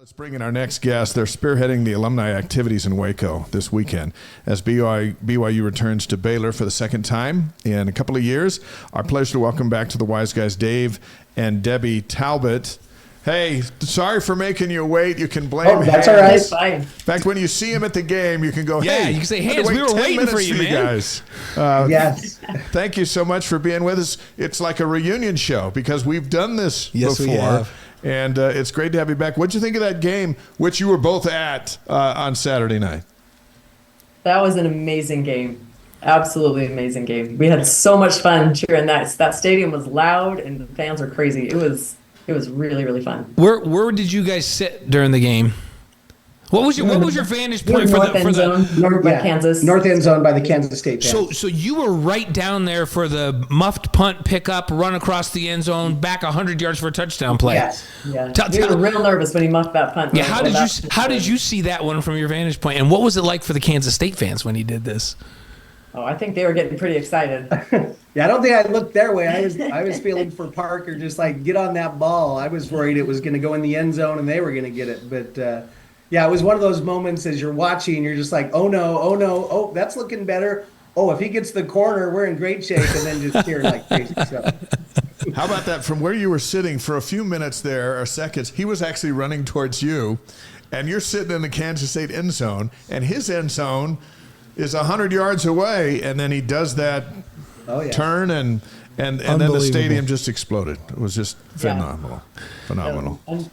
Let's bring in our next guest. They're spearheading the alumni activities in Waco this weekend as BYU returns to Baylor for the second time in a couple of years. Our pleasure to welcome back to the Wise Guys, Dave and Debbie Talbot. Hey, sorry for making you wait. You can blame That's Hans. all right. It's fine. In fact, when you see him at the game, you can go, Yeah, hey, you can say, I had to Hans, we were 10 waiting for minutes you, man. guys. Yes. Thank you so much for being with us. It's like a reunion show because we've done this Yes, before. we have. And it's great to have you back. What'd you think of that game, which you were both at on Saturday night? That was an amazing game. Absolutely amazing game. We had so much fun cheering. That stadium was loud and the fans were crazy. It was really, really fun. Where did you guys sit during the game? What was your vantage point North end zone, north by Yeah. Kansas. North end zone by the Kansas State fans. So you were right down there for the muffed punt pickup, run across the end zone, back 100 yards for a touchdown play. Yes. Yeah, we were real nervous when he muffed that punt. Yeah, how did you see that one from your vantage point? And what was it like for the Kansas State fans when he did this? Oh, I think they were getting pretty excited. Yeah, I don't think I looked their way. I was feeling for Parker, just like get on that ball. I was worried it was going to go in the end zone and they were going to get it. But yeah, it was one of those moments as you're watching, you're just like, oh no, oh that's looking better. Oh, if he gets the corner, we're in great shape, and then just cheering like crazy. So. How about that? From where you were sitting for a few minutes there or seconds, he was actually running towards you, and you're sitting in the Kansas State end zone, and his end zone is 100 yards away, and then he does that turn, and then the stadium just exploded. It was just phenomenal.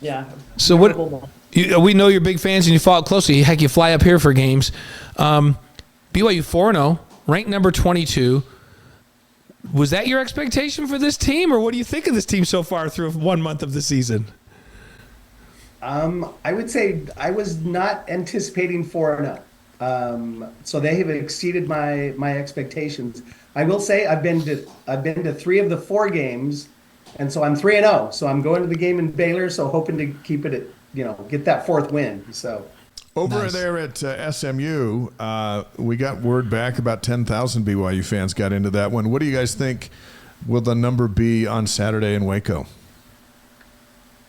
Yeah. So what? We know you're big fans and you follow it closely. Heck, you fly up here for games. BYU 4-0, ranked number 22. Was that your expectation for this team, or what do you think of this team so far through 1 month of the season? I would say I was not anticipating 4-0. So they have exceeded my expectations. I will say I've been to 3 of the 4 games, and so I'm 3-0. So I'm going to the game in Baylor, so hoping to keep it at, get that 4th win. So over Nice. there at SMU, we got word back about 10,000 BYU fans got into that one. What do you guys think will the number be on Saturday in Waco?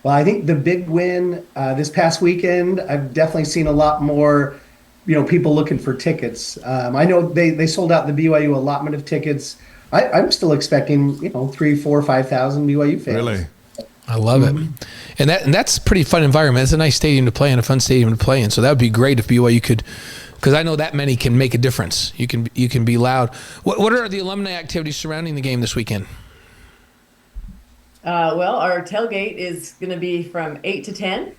Well, I think the big win this past weekend, I've definitely seen a lot more, people looking for tickets. I know they sold out the BYU allotment of tickets. I'm still expecting, 3,000, 4,000, 5,000 BYU fans. Really? I love it. And that's a pretty fun environment. It's a nice stadium to play in, a fun stadium to play in. So that would be great if BYU could, because I know that many can make a difference. You can be loud. What are the alumni activities surrounding the game this weekend? Well, our tailgate is going to be from 8 to 10.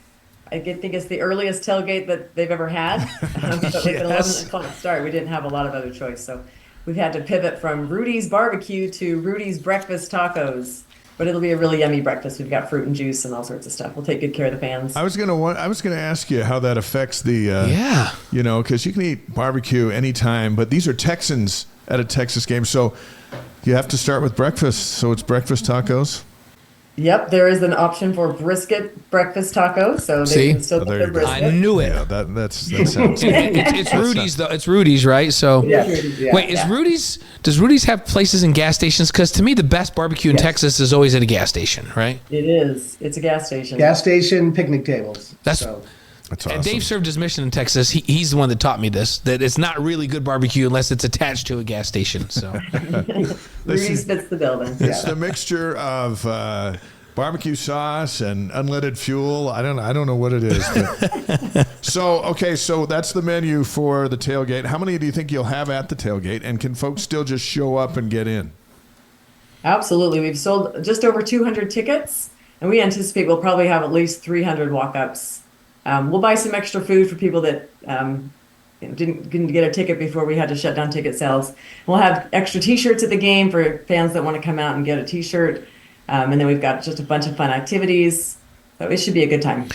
I think it's the earliest tailgate that they've ever had. But with an 11 o'clock start, we didn't have a lot of other choice. So we've had to pivot from Rudy's Barbecue to Rudy's Breakfast Tacos. But it'll be a really yummy breakfast. We've got fruit and juice and all sorts of stuff. We'll take good care of the fans. I was gonna ask you how that affects the because you can eat barbecue anytime, but these are Texans at a Texas game, so you have to start with breakfast. So it's breakfast tacos. Yep, there is an option for brisket breakfast tacos, so they can still get their brisket. I knew it. Yeah, that sounds. It's Rudy's though. It's Rudy's, right? So Yeah. wait, is Rudy's? Does Rudy's have places in gas stations? Because to me, the best barbecue in Texas is always at a gas station, right? It is. It's a gas station. Gas station, picnic tables. That's That's awesome. And Dave served his mission in Texas. He's the one that taught me this, that it's not really good barbecue unless it's attached to a gas station. So Rudy's fits the building. It's the mixture of barbecue sauce and unleaded fuel. I don't know what it is. But. So that's the menu for the tailgate. How many do you think you'll have at the tailgate? And can folks still just show up and get in? Absolutely. We've sold just over 200 tickets, and we anticipate we'll probably have at least 300 walk-ups. We'll buy some extra food for people that didn't get a ticket before we had to shut down ticket sales. We'll have extra T-shirts at the game for fans that want to come out and get a T-shirt. And then we've got just a bunch of fun activities. So it should be a good time.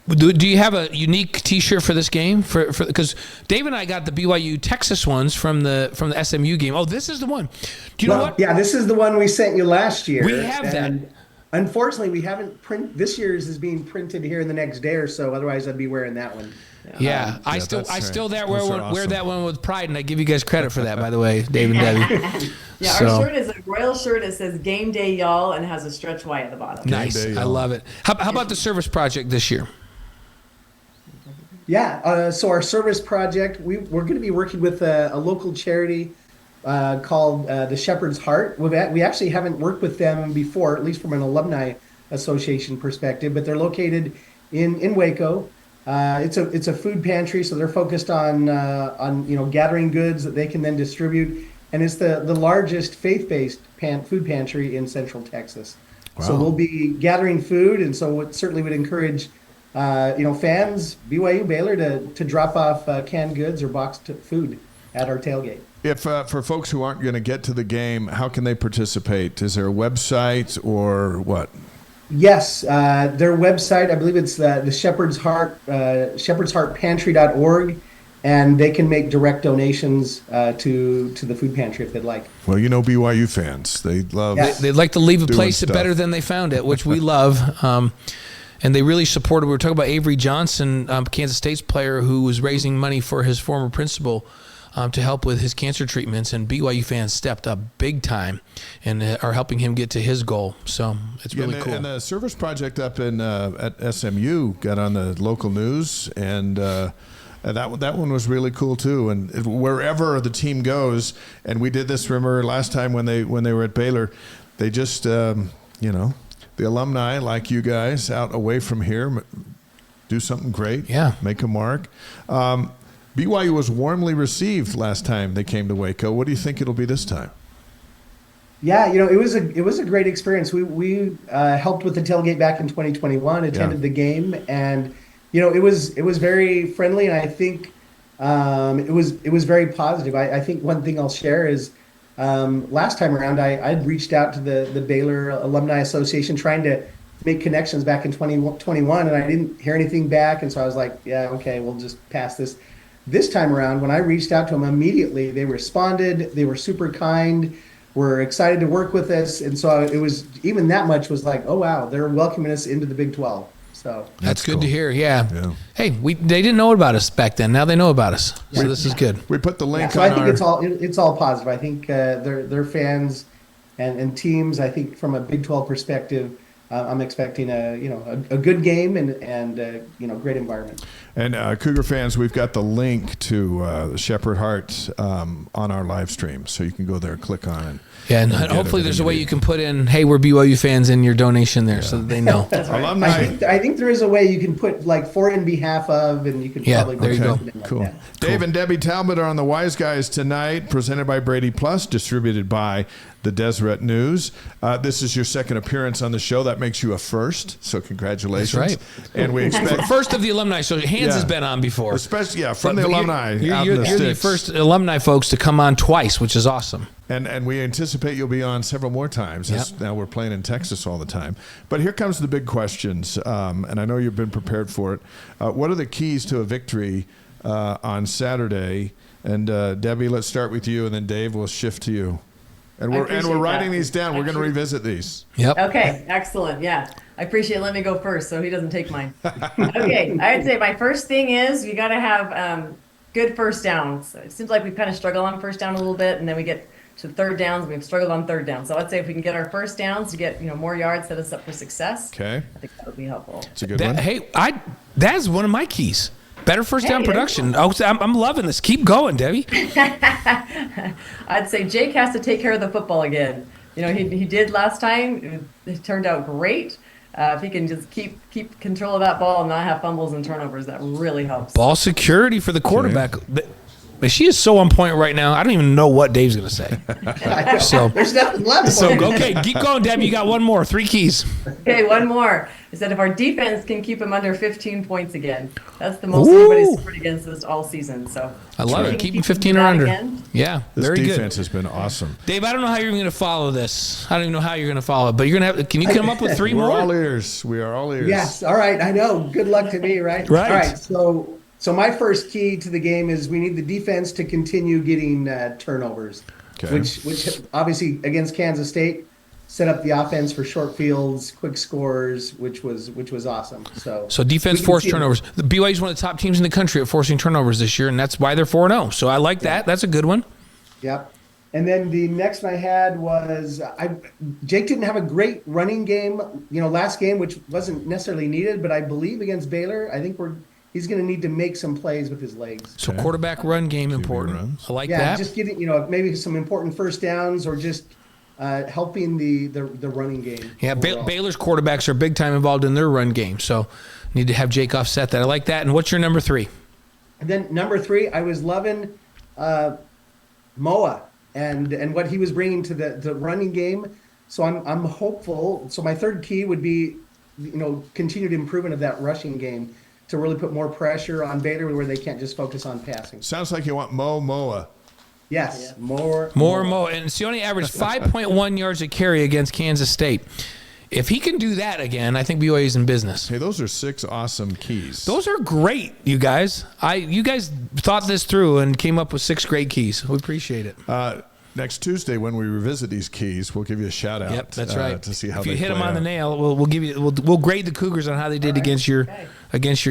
do you have a unique T-shirt for this game? Because Dave and I got the BYU Texas ones from the SMU game. Oh, this is the one. Do you know what? Yeah, this is the one we sent you last year. We have that. Unfortunately, we haven't this year's is being printed here in the next day or so. Otherwise, I'd be wearing that one. Yeah, I still wear awesome. that one with pride, and I give you guys credit for that, by the way, Dave and Debbie. Yeah, our shirt is a royal shirt. It says "Game Day, y'all," and has a stretch Y at the bottom. Nice, I love it. How about the service project this year? Yeah. So our service project, we're going to be working with a local charity called the Shepherd's Heart. We actually haven't worked with them before, at least from an alumni association perspective, but they're located in Waco. It's a food pantry, so they're focused on gathering goods that they can then distribute, and it's the largest faith-based food pantry in Central Texas. Wow. So we'll be gathering food, and so it certainly would encourage fans, BYU Baylor, to drop off canned goods or boxed food at our tailgate. If for folks who aren't going to get to the game, how can they participate? Is there a website or what? Yes, their website, I believe it's the Shepherd's Heart, shepherdsheartpantry.org, and they can make direct donations to the food pantry if they'd like. Well, BYU fans, they love. Yes. They'd like to leave a Doing place stuff. better than they found it, which we love. And they really supported. We were talking about Avery Johnson, Kansas State's player who was raising money for his former principal to help with his cancer treatments, and BYU fans stepped up big time and are helping him get to his goal. So it's really cool. And the service project up in at SMU got on the local news, and that one was really cool too. And wherever the team goes, and we did this. Remember last time when they were at Baylor, they just the alumni like you guys out away from here do something great. Yeah, make a mark. BYU was warmly received last time they came to Waco. What do you think it'll be this time? Yeah, it was a great experience. We helped with the tailgate back in 2021, attended the game, and it was very friendly, and I think it was very positive. I think one thing I'll share is last time around I'd reached out to the Baylor Alumni Association trying to make connections back in 2021, and I didn't hear anything back, and so I was like, yeah, okay, we'll just pass this. This time around, when I reached out to them immediately, they responded. They were super kind. Were excited to work with us, and so it was even that much was like, oh wow, they're welcoming us into the Big 12. So that's good cool to hear. Yeah. Hey, they didn't know about us back then. Now they know about us. So this is good. We put the link so on I think our... it's all positive. I think their fans and teams. I think from a Big 12 perspective, I'm expecting a good game and great environment. And Cougar fans, we've got the link to Shepherd Heart on our live stream, so you can go there, click on it. Yeah, and hopefully there's a way you can put in, hey, we're BYU fans in your donation there, so that they know. That's right. Alumni. I think there is a way you can put like for in behalf of, and you can probably there you go. Like Cool. that. Dave and Debbie Talbot are on the Wise Guys tonight, presented by Brady Plus, distributed by the Deseret News. This is your second appearance on the show. That makes you a first, so congratulations. That's right. And we expect... First of the alumni, so Hans has been on before. Especially, from the But alumni. You're the first alumni folks to come on twice, which is awesome. And we anticipate you'll be on several more times. Yep. Now we're playing in Texas all the time. But here comes the big questions, and I know you've been prepared for it. What are the keys to a victory on Saturday? And Debbie, let's start with you, and then Dave, we'll shift to you. And we're writing these down. We're going to revisit these. Yep. Okay, excellent. Yeah, I appreciate letting me go first so he doesn't take mine. Okay, I would say my first thing is we got to have good first downs. It seems like we've kind of struggled on first down a little bit, and then we get to third downs. We've struggled on third down. So I'd say if we can get our first downs to get more yards, set us up for success. Okay. I think that would be helpful. It's a good one. Hey, that's one of my keys. Better first down Hey, production. I'm loving this. Keep going, Debbie. I'd say Jake has to take care of the football again. He did last time. It turned out great. If he can just keep control of that ball and not have fumbles and turnovers, that really helps. Ball security for the quarterback. She is so on point right now. I don't even know what Dave's going to say. So There's nothing left. So okay, keep going, Debbie. You got one more. 3 keys. Okay, one more. Is that if our defense can keep him under 15 points again. That's the most anybody's scored against us all season. So I love it. Keep Keep him 15 or under. Yeah, This very defense good. has been awesome. Dave, I don't know how you're going to follow this. I don't even know how you're going to follow it, but you're going to have. Can you come up with 3 We're more? all ears. We are all ears. Yes. All right. I know. Good luck to me, right? Right. All right. So my first key to the game is we need the defense to continue getting turnovers, Okay. which obviously against Kansas State set up the offense for short fields, quick scores, which was awesome. So Defense we can forced see- turnovers. The BYU is one of the top teams in the country at forcing turnovers this year, and that's why they're 4-0. So I like that. That's a good one. Yep. And then the next one I had was Jake didn't have a great running game, last game, which wasn't necessarily needed, but I believe against Baylor, I think we're he's going to need to make some plays with his legs. So quarterback run game important. runs. I like Yeah, that. just getting, maybe some important first downs or just helping the running game. Yeah, overall. Baylor's quarterbacks are big time involved in their run game, so need to have Jake offset that. I like that. And what's your number 3? And then number 3, I was loving Moa and what he was bringing to the running game. So I'm hopeful. So my third key would be, continued improvement of that rushing game to really put more pressure on Baylor where they can't just focus on passing. Sounds like you want Moa. Yes, more. And Sione averaged 5.1 yards a carry against Kansas State. If he can do that again, I think BYU is in business. Hey, those are 6 awesome keys. Those are great, you guys. You guys thought this through and came up with 6 great keys. We appreciate it. Next Tuesday, when we revisit these keys, we'll give you a shout out. Yep, that's right. To see how if they you hit play them on the out. nail, we'll give you. We'll grade the Cougars on how they did against your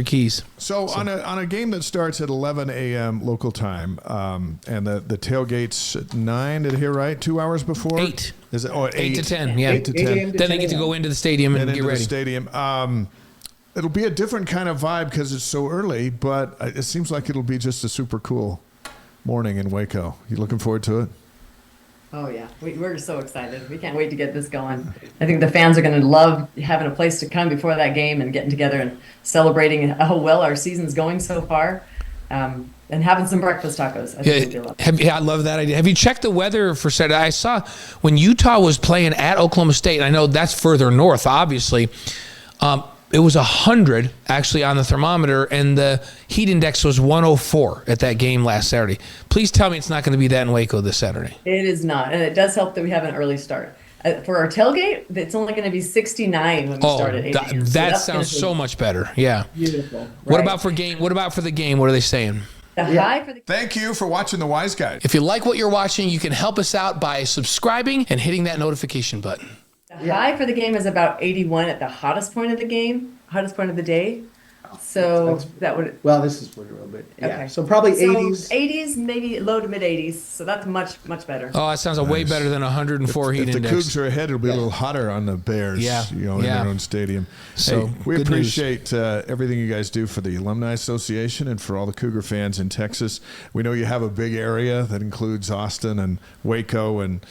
keys. So on a game that starts at 11 a.m. local time, and the tailgate's at 9. Did I hear right? 2 hours before? 8. Is it? Oh, 8 to 10. Yeah. 8 to 10. 8 a.m. to Then they 10 get to a.m. go into the stadium and And get into ready. the stadium. It'll be a different kind of vibe because it's so early, but it seems like it'll be just a super cool morning in Waco. You looking forward to it? Oh yeah, we're so excited. We can't wait to get this going. I think the fans are going to love having a place to come before that game and getting together and celebrating how well our season's going so far, and having some breakfast tacos. I think they'll love it. I love that idea. Have you checked the weather for Saturday? I saw when Utah was playing at Oklahoma State, and I know that's further north, obviously. It was 100 actually on the thermometer, and the heat index was 104 at that game last Saturday. Please tell me it's not going to be that in Waco this Saturday. It is not, and it does help that we have an early start. For our tailgate, it's only going to be 69 when we start at 8 a.m. So that that's gonna sounds be so much better. Yeah. beautiful. What right? about for game? What about for the game? What are they saying? The high for the Thank you for watching The Wise Guys. If you like what you're watching, you can help us out by subscribing and hitting that notification button. high for the game is about 81 at the hottest point of the game, hottest point of the day. So that would Well, this is pretty real, but yeah. okay. So probably 80s. 80s, maybe low to mid 80s. So that's much better. Oh, that sounds way better than 104 heat If the index. Cougs are ahead, it'll be a little hotter on the Bears. Yeah, in their own stadium. So, Hey, we good appreciate everything you guys do for the Alumni Association and for all the Cougar fans in Texas. We know you have a big area that includes Austin and Waco and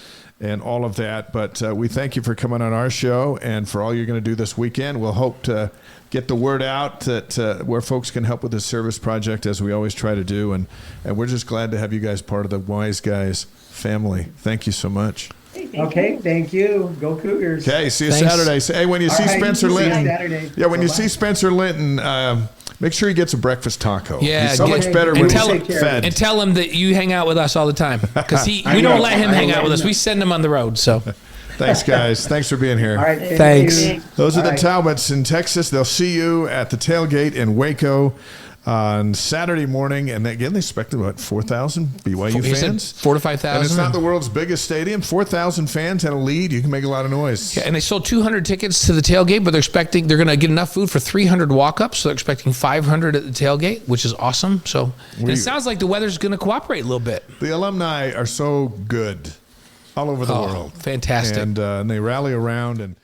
all of that. But we thank you for coming on our show and for all you're going to do this weekend. We'll hope to get the word out that where folks can help with this service project, as we always try to do. And we're just glad to have you guys part of the Wise Guys family. Thank you so much. Okay, thank you. Go Cougars. Okay, see you Thanks. Saturday. Hey, when you see right, Spencer see you Linton, Saturday. yeah, when you Bye-bye. see Spencer Linton, make sure he gets a breakfast taco. Yeah, he's so get- much better and when tell he's him- fed. And tell him that you hang out with us all the time because we know. don't let him I hang know. out with us. We send him on the road. So Thanks, guys. Thanks for being here. All right, Thanks. you. Those are All the right. Talbots in Texas. They'll see you at the tailgate in Waco on Saturday morning. And again, they expect about 4,000 BYU he said fans. 4,000 to 5,000. And it's not the world's biggest stadium. 4,000 fans and a lead. You can make a lot of noise. Yeah, and they sold 200 tickets to the tailgate, but they're going to get enough food for 300 walk-ups. So they're expecting 500 at the tailgate, which is awesome. So and it sounds like the weather's going to cooperate a little bit. The alumni are so good all over the Oh, world. fantastic. And they rally around and